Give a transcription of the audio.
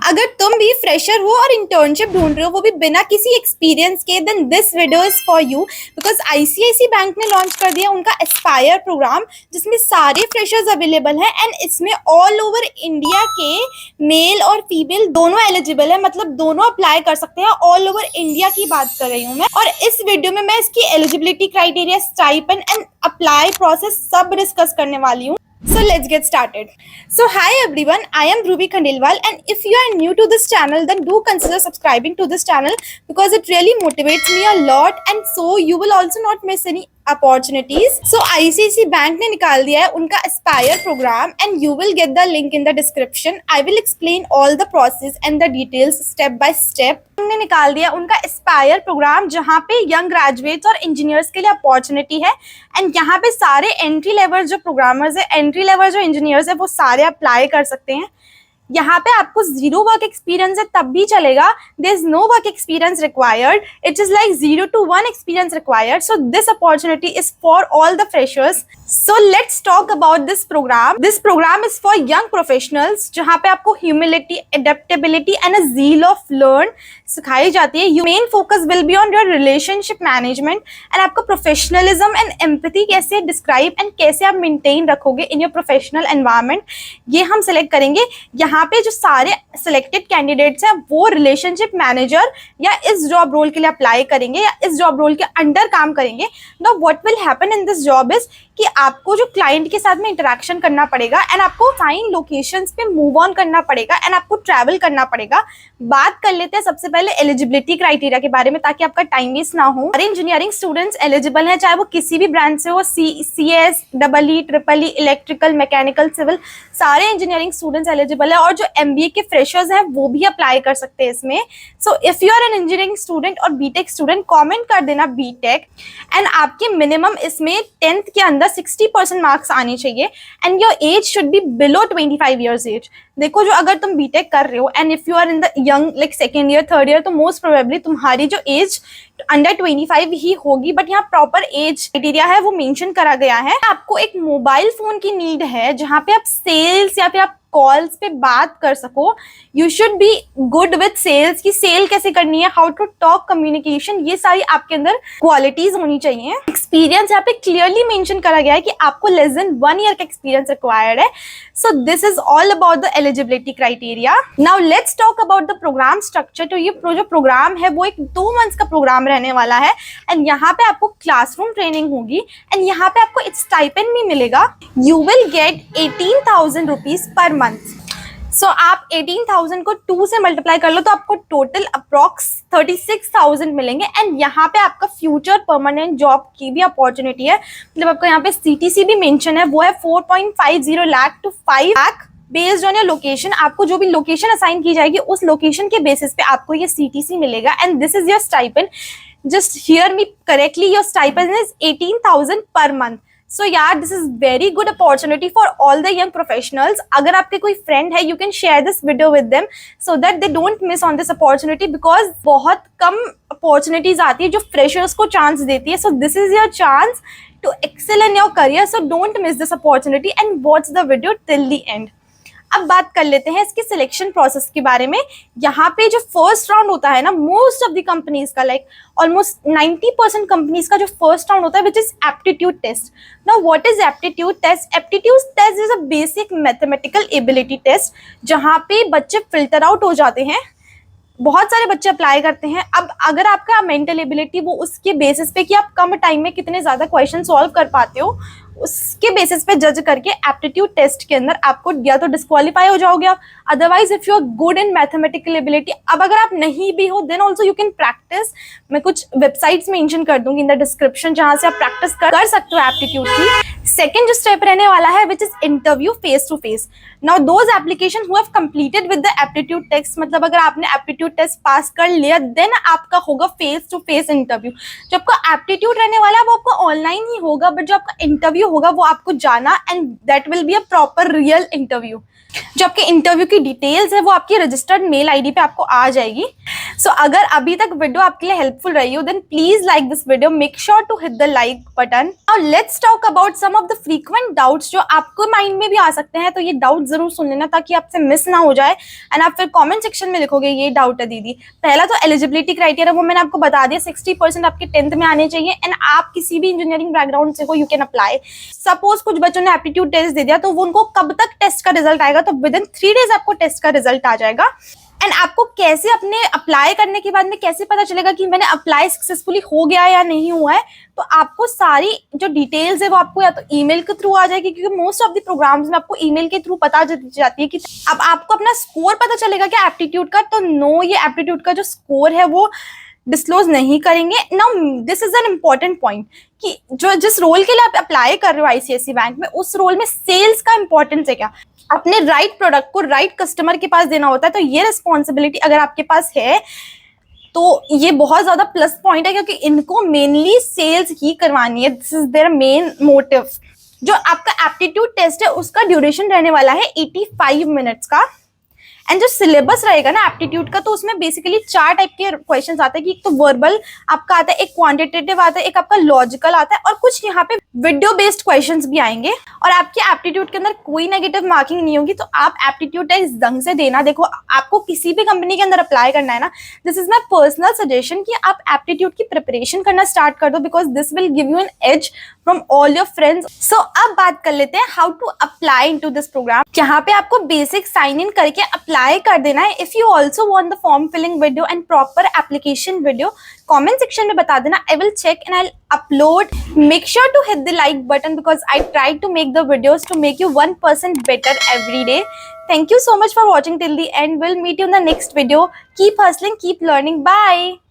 अगर तुम भी फ्रेशर हो और इंटर्नशिप ढूंढ रहे हो वो भी बिना किसी एक्सपीरियंस के, then this video is for you. Because ICICI bank ने लॉन्च कर दिया उनका एस्पायर प्रोग्राम, जिसमें सारे फ्रेशर्स अवेलेबल हैं एंड इसमें ऑल ओवर इंडिया के मेल और फीमेल दोनों एलिजिबल है, मतलब दोनों अप्लाई कर सकते हैं। ऑल ओवर इंडिया की बात कर रही हूँ मैं, और इस वीडियो में मैं इसकी eligibility criteria, stipend and apply process सब डिस्कस करने वाली हूँ। So let's get started. So hi everyone, I am Dhruvi Khandelwal, and if you are new to this channel then do consider subscribing to this channel because it really motivates me a lot, and so you will also not miss any opportunities. So ICICI bank ने निकाल दिया है उनका aspire program and you will get the link in the description. I will explain all the process and the details step by step. ने निकाल दिया उनका aspire programme जहाँ पे यंग ग्रेजुएट्स और इंजीनियर्स के लिए अपॉर्चुनिटी है, एंड यहाँ पे सारे एंट्री लेवल जो प्रोग्रामर्स है, एंट्री लेवल जो इंजीनियर्स है, वो सारे अप्लाई कर सकते हैं। यहाँ पे आपको 0 वर्क एक्सपीरियंस है तब भी चलेगा, there is no work experience required, it is like 0 to 1 experience required. So this opportunity is for all the freshers. So let's talk about this program. This program is for young professionals, जहाँ पे आपको humility, adaptability and a zeal of learn सिखाई जाती है। You main focus will be on your relationship management and आपको professionalism and empathy कैसे describe and कैसे आप मेंटेन रखोगे इन योर प्रोफेशनल एनवायरनमेंट, ये हम सेलेक्ट करेंगे। यहाँ पे जो सारे सिलेक्टेड कैंडिडेट्स हैं वो रिलेशनशिप मैनेजर या इस जॉब रोल के लिए अप्लाई करेंगे या इस जॉब रोल के अंडर काम करेंगे। Now what will happen in this job is कि आपको जो क्लाइंट के साथ में इंटरेक्शन करना पड़ेगा एंड आपको साइन लोकेशंस पे मूव ऑन करना पड़ेगा एंड आपको ट्रैवल करना पड़ेगा। बात कर लेते हैं सबसे पहले एलिजिबिलिटी क्राइटेरिया के बारे में, ताकि आपका टाइम वेस्ट ना हो। सारे इंजीनियरिंग स्टूडेंट्स एलिजिबल हैं, चाहे वो किसी भी ब्रांच से हो, CS, EE, EEE, electrical, mechanical, civil, सारे इंजीनियरिंग स्टूडेंट्स एलिजिबल है। और जो MBA के फ्रेशर्स हैं वो भी अप्लाई कर सकते हैं इसमें। So if you are an engineering student और बीटेक स्टूडेंट, कॉमेंट कर देना बीटेक, एंड आपके मिनिमम इसमें 10th के अंदर 60% मार्क्स आने चाहिए and your age should be below 25 years age. देखो, जो अगर तुम बीटेक कर रहे हो and if you are in the young like second year, third year, तो मोस्ट प्रोबेबली तुम्हारी जो एज अंडर 25 ही होगी, बट यहाँ प्रॉपर एज क्राइटेरिया है वो मेंशन करा गया है। आपको एक मोबाइल फोन की नीड है जहाँ पे आप सेल्स या फिर आप कॉल्स पे बात कर सको। You should be good with sales, की सेल कैसे करनी है, हाउ टू टॉक, कम्युनिकेशन, ये सारी आपके अंदर क्वालिटीज होनी चाहिए। एक्सपीरियंस यहाँ पे क्लियरली मेंशन करा गया है कि आपको लेस देन 1 ईयर का एक्सपीरियंस रिक्वायर्ड है। So this is all about the eligibility criteria. Now let's talk about the program structure. तो ये जो प्रोग्राम है वो एक 2 मंथ्स का प्रोग्राम रहने वाला है एंड यहाँ पे आपको क्लासरूम ट्रेनिंग होगी एंड यहाँ पे आपको स्टाइपेंड भी मिलेगा। You will get 18,000 rupees per month. So आप 18,000 को 2 से मल्टीप्लाई कर लो तो आपको टोटल अप्रॉक्स 36,000 मिलेंगे। एंड यहाँ पे आपका फ्यूचर परमानेंट जॉब की भी अपॉर्चुनिटी है, मतलब आपको यहाँ पे CTC भी मेंशन है, वो है 4.50 lakh to 5 lakh based on your location. आपको जो भी लोकेशन असाइन की जाएगी उस लोकेशन के बेसिस पे आपको ये CTC मिलेगा and this is your stipend. Just hear me correctly, your stipend is 18,000 per month. So यार, this is very good opportunity for all the young professionals. अगर आपके कोई फ्रेंड है, you can share this video with them so that they don't miss on this opportunity, because बहुत कम opportunities आती है जो फ्रेशर्स को चांस देती है। So this is your chance to excel in your career, so don't miss this opportunity and watch the video till the end. अब बात कर लेते हैं इसके सिलेक्शन प्रोसेस के बारे में। यहाँ पे जो फर्स्ट राउंड होता है ना, मोस्ट ऑफ द कंपनीज का, लाइक ऑलमोस्ट 90% कंपनीज का जो फर्स्ट राउंड होता है which is aptitude test. Now what is aptitude test? Aptitude test is a basic mathematical ability test जहाँ पे बच्चे फिल्टर आउट हो जाते हैं। बहुत सारे बच्चे अप्लाई करते हैं। अब अगर आपका मेंटल एबिलिटी वो उसके बेसिस पे कि आप कम टाइम में कितने ज्यादा क्वेश्चन सॉल्व कर पाते हो, उसके बेसिस पे जज करके एप्टीट्यूड टेस्ट के अंदर आपको या तो डिस्क्वालीफाई हो जाओगे आप, otherwise if you are good in mathematical ability. अब अगर आप नहीं भी हो then also you can practice. मैं कुछ वेबसाइट्स मेंशन कर दूंगी इन द डिस्क्रिप्शन जहां से आप प्रैक्टिस कर सकते हो एप्टीट्यूड की। सेकेंड जो स्टेप रहने वाला है which is interview face to face. Now those application who have completed with the aptitude test, मतलब अगर आपने एप्टीट्यूड टेस्ट पास कर लिया देन आपका होगा फेस टू फेस इंटरव्यू। जो आपका एप्टीट्यूड रहने वाला है वो आपको ऑनलाइन ही होगा, बट जो आपका इंटरव्यू होगा वो आपको जाना and that will be a proper real interview. जो आपके इंटरव्यू की डिटेल्स है वो आपकी रजिस्टर्ड मेल आईडी पे आपको आ जाएगी। सो अगर अभी तक वीडियो आपके लिए हेल्पफुल रही हो then please like this video, make sure to hit the like button. Now let's talk about some of the frequent doubts जो आपको माइंड में भी आ सकते हैं। तो ये डाउट जरूर सुन लेना ताकि आपसे मिस ना हो जाए एंड आप फिर कमेंट सेक्शन में लिखोगे ये डाउट है दीदी। पहला तो एलिजिबिलिटी क्राइटेरिया, वो मैंने आपको बता दिया, 60% आपके 10th में आने चाहिए एंड आप किसी भी इंजीनियरिंग बैकग्राउंड से हो, यू कैन अप्लाई। सपोज कुछ बच्चों ने एप्टीट्यूड टेस्ट दे दिया तो वो उनको कब तक टेस्ट का रिजल्ट आएगा, तो विद इन 3 days आपको टेस्ट का रिजल्ट आ जाएगा। एंड आपको कैसे अपने अप्लाई करने के बाद में कैसे पता चलेगा कि मैंने अप्लाई सक्सेसफुली हो गया या नहीं हुआ है, तो आपको सारी जो डिटेल्स है वो आपको या तो ईमेल के थ्रू आ जाएगी, क्योंकि मोस्ट ऑफ द प्रोग्राम्स में आपको ईमेल के थ्रू पता जाती है कि अब आपको अपना स्कोर पता चलेगा कि एप्टीट्यूड का। तो नो, ये एप्टीट्यूड का जो स्कोर है वो डिस्क्लोज नहीं करेंगे। Now this is an important point कि जो जिस रोल के लिए आप अप्लाई कर रहे हो आईसीआईसी बैंक में, उस रोल में सेल्स का इंपॉर्टेंस है क्या, अपने राइट प्रोडक्ट को राइट कस्टमर के पास देना होता है। तो ये रिस्पॉन्सिबिलिटी अगर आपके पास है तो ये बहुत ज्यादा प्लस पॉइंट है, क्योंकि इनको मेनली सेल्स ही करवानी है, this is their main motive. जो आपका एप्टीट्यूड टेस्ट है उसका ड्यूरेशन रहने वाला है 85 मिनट्स का। एंड जो सिलेबस रहेगा ना एप्टीट्यूड का, तो उसमें बेसिकली 4 टाइप के क्वेश्चंस आते हैं कि एक तो वर्बल आपका आता है, एक क्वांटिटेटिव आता है, एक आपका लॉजिकल आता है और कुछ यहाँ पे वीडियो बेस्ड क्वेश्चंस भी आएंगे। और आपके एप्टीट्यूड के अंदर कोई नेगेटिव मार्किंग नहीं होगी, तो आप एप्टीट्यूड टेस्ट ढंग से देना। देखो, आपको किसी भी कंपनी के अंदर अप्लाई करना है ना, this is my personal suggestion कि आप एप्टीट्यूड की प्रिपरेशन करना स्टार्ट कर दो, because this will give you an edge from all your friends. So अब बात कर लेते हैं how to apply into this programme. यहाँ पे आपको बेसिक साइन इन करके अप्लाई कर देना है। If you also want the form filling video and proper application video, comment section में बता देना, I will check and I upload. Make sure to hit the like button because I try to make the videos to make you 1% better every day. Thank you so much for watching till the end. We'll meet you in the next video. Keep hustling, keep learning. Bye.